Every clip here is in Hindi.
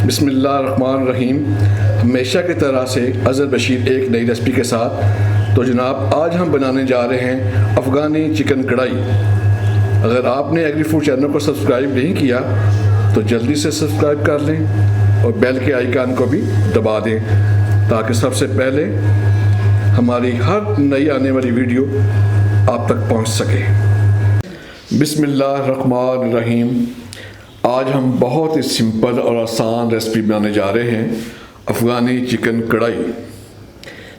बिस्मिल्लाहिर्रहमानिर्रहीम। हमेशा की तरह से अज़हर बशीर एक नई रेसिपी के साथ। तो जनाब, आज हम बनाने जा रहे हैं अफ़गानी चिकन कढ़ाई। अगर आपने एग्री फूड चैनल को सब्सक्राइब नहीं किया तो जल्दी से सब्सक्राइब कर लें और बेल के आइकन को भी दबा दें ताकि सबसे पहले हमारी हर नई आने वाली वीडियो आप तक पहुंच सके। बिस्मिल्लाहिर्रहमानिर्रहीम। आज हम बहुत ही सिंपल और आसान रेसिपी बनाने जा रहे हैं अफ़गानी चिकन कढ़ाई,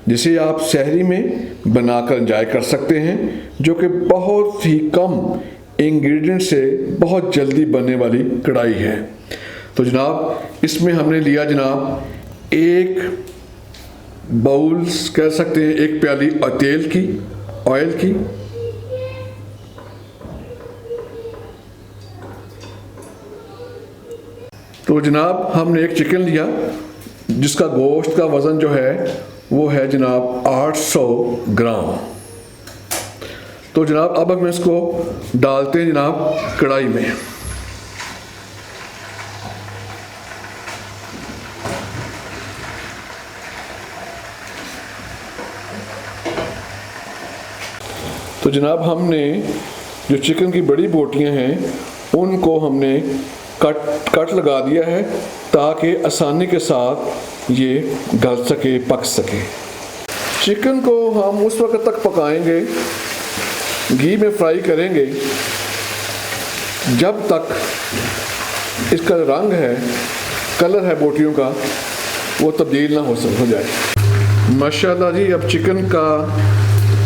जिसे आप सहरी में बनाकर एंजॉय कर सकते हैं, जो कि बहुत ही कम इंग्रेडिएंट से बहुत जल्दी बनने वाली कढ़ाई है। तो जनाब, इसमें हमने लिया जनाब एक बाउल्स कह सकते हैं, एक प्याली तेल की, ऑयल की, तो जनाब हमने एक चिकन लिया जिसका गोश्त का वज़न जो है वो है जनाब 800 ग्राम। तो जनाब अब हम इसको डालते हैं जनाब कढ़ाई में। तो जनाब हमने जो चिकन की बड़ी बोटियां हैं उनको हमने कट लगा दिया है ताकि आसानी के साथ ये गल सके, पक सके। चिकन को हम उस वक्त तक पकाएंगे, घी में फ्राई करेंगे जब तक इसका रंग है, कलर है बोटियों का, वो तब्दील ना हो जाए। माशाल्लाह जी, अब चिकन का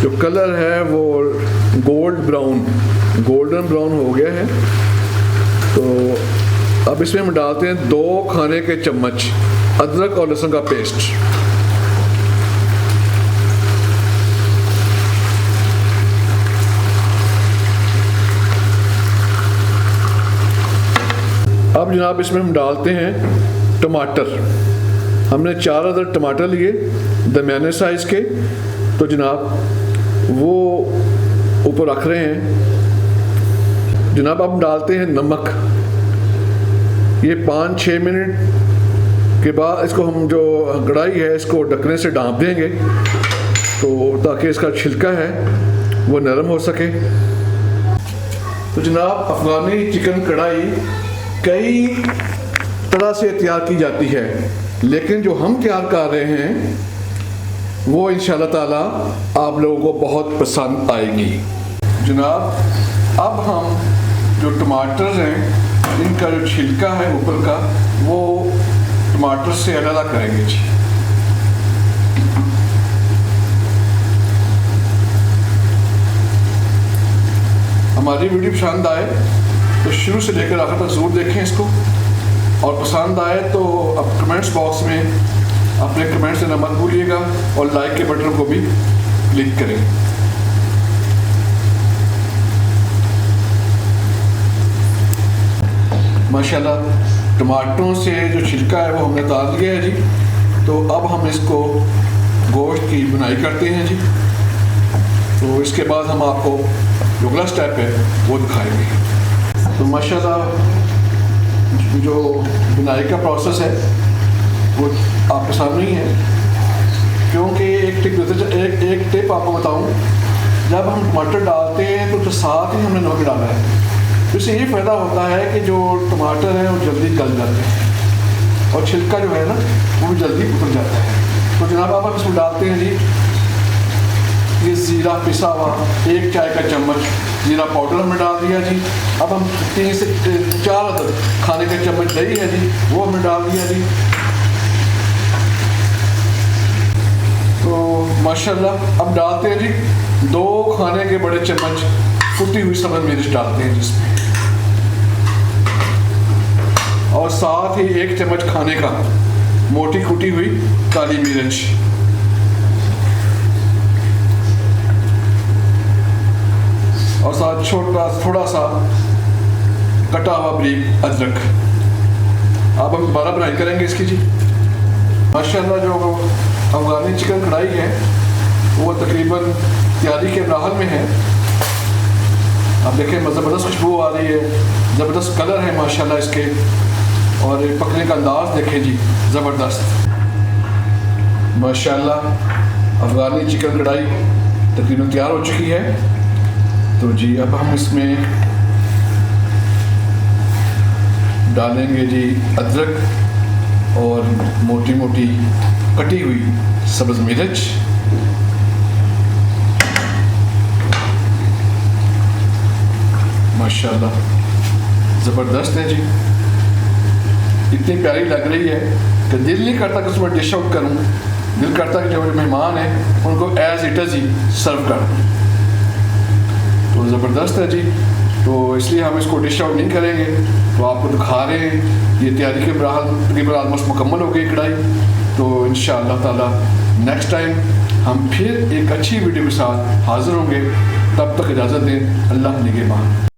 जो कलर है वो गोल्डन ब्राउन हो गया है। तो अब इसमें हम डालते हैं 2 खाने के चम्मच अदरक और लहसुन का पेस्ट। अब जनाब इसमें हम डालते हैं टमाटर। हमने 4 अदर टमाटर लिए दरमियाने साइज के, तो जनाब वो ऊपर रख रहे हैं। जनाब अब डालते हैं नमक। ये 5-6 मिनट के बाद इसको हम जो कढ़ाई है इसको ढकने से ढाँप देंगे, तो ताकि इसका छिलका है वो नरम हो सके। तो जनाब अफ़गानी चिकन कढ़ाई कई तरह से तैयार की जाती है, लेकिन जो हम तैयार कर रहे हैं वो इंशाल्लाह ताला आप लोगों को बहुत पसंद आएगी। जनाब अब हम जो टमाटर हैं इनका जो छिलका है ऊपर का वो टमाटर से अलग करेंगे जी। हमारी वीडियो पसंद आए तो शुरू से लेकर आखिर तक ज़रूर देखें इसको, और पसंद आए तो अब कमेंट्स बॉक्स में अपने कमेंट्स देना मत भूलिएगा और लाइक के बटन को भी क्लिक करें। माशाल्लाह टमाटरों से जो छिलका है वो हमने उतार लिया है जी। तो अब हम इसको गोश्त की बुनाई करते हैं जी। तो इसके बाद हम आपको जो अगला स्टेप है वो दिखाएंगे। तो माशाल्लाह जो बुनाई का प्रोसेस है वो आपके सामने ही है, क्योंकि एक टिप आपको बताऊं, जब हम टमाटर डालते हैं तो साथ ही हमने नमक डाला है। तो इससे ये फ़ायदा होता है कि जो टमाटर हैं वो जल्दी गल जाते हैं और छिलका जो है ना वो जल्दी उतर जाता है। तो जनाब अब हम इसमें डालते हैं जी ये ज़ीरा पिसा हुआ, 1 चाय का चम्मच ज़ीरा पाउडर हमने डाल दिया जी। अब हम 3 से 4 अदर खाने के चम्मच दही है जी, वो हमने डाल दिया जी। तो माशाल्लाह अब डालते हैं जी 2 खाने के बड़े चम्मच कुटी हुई सब्ज़ मिर्च डालते हैं जिसमें, और साथ ही 1 चम्मच खाने का मोटी कुटी हुई काली मिर्च, और साथ थोड़ा सा कटा हुआ बारीक अदरक। अब हम दोबारा बनाई करेंगे इसकी जी। माशाल्लाह जो अफ़गानी चिकन कढ़ाई है वो तकरीबन तैयारी के मराहल में है। आप देखें ज़बरदस्त खुशबू आ रही है, ज़बरदस्त कलर है माशाल्लाह इसके। और ये पकने का अंदाज देखें जी, ज़बरदस्त माशाल्लाह। अफ़गानी चिकन कढ़ाई तकरीबन तैयार हो चुकी है। तो जी अब हम इसमें डालेंगे जी अदरक और मोटी मोटी कटी हुई सब्ज़ मिर्च, माशाल्लाह ज़बरदस्त है जी। इतनी प्यारी लग रही है कि दिल नहीं करता कि उसमें डिश आउट करूँ, दिल करता कि जो मेहमान हैं उनको एज इट इज़ ही सर्व कर। तो ज़बरदस्त है जी। तो इसलिए हम इसको डिश आउट नहीं करेंगे, तो आपको दिखा रहे हैं ये तैयारी के बहरहाल तकरीबन ऑलमोस्ट मुकम्मल हो गई कढ़ाई। तो इंशाअल्लाह ताला नेक्स्ट टाइम हम फिर एक अच्छी वीडियो के साथ हाज़िर होंगे। तब तक इजाज़त दें, अल्लाह निगहबान।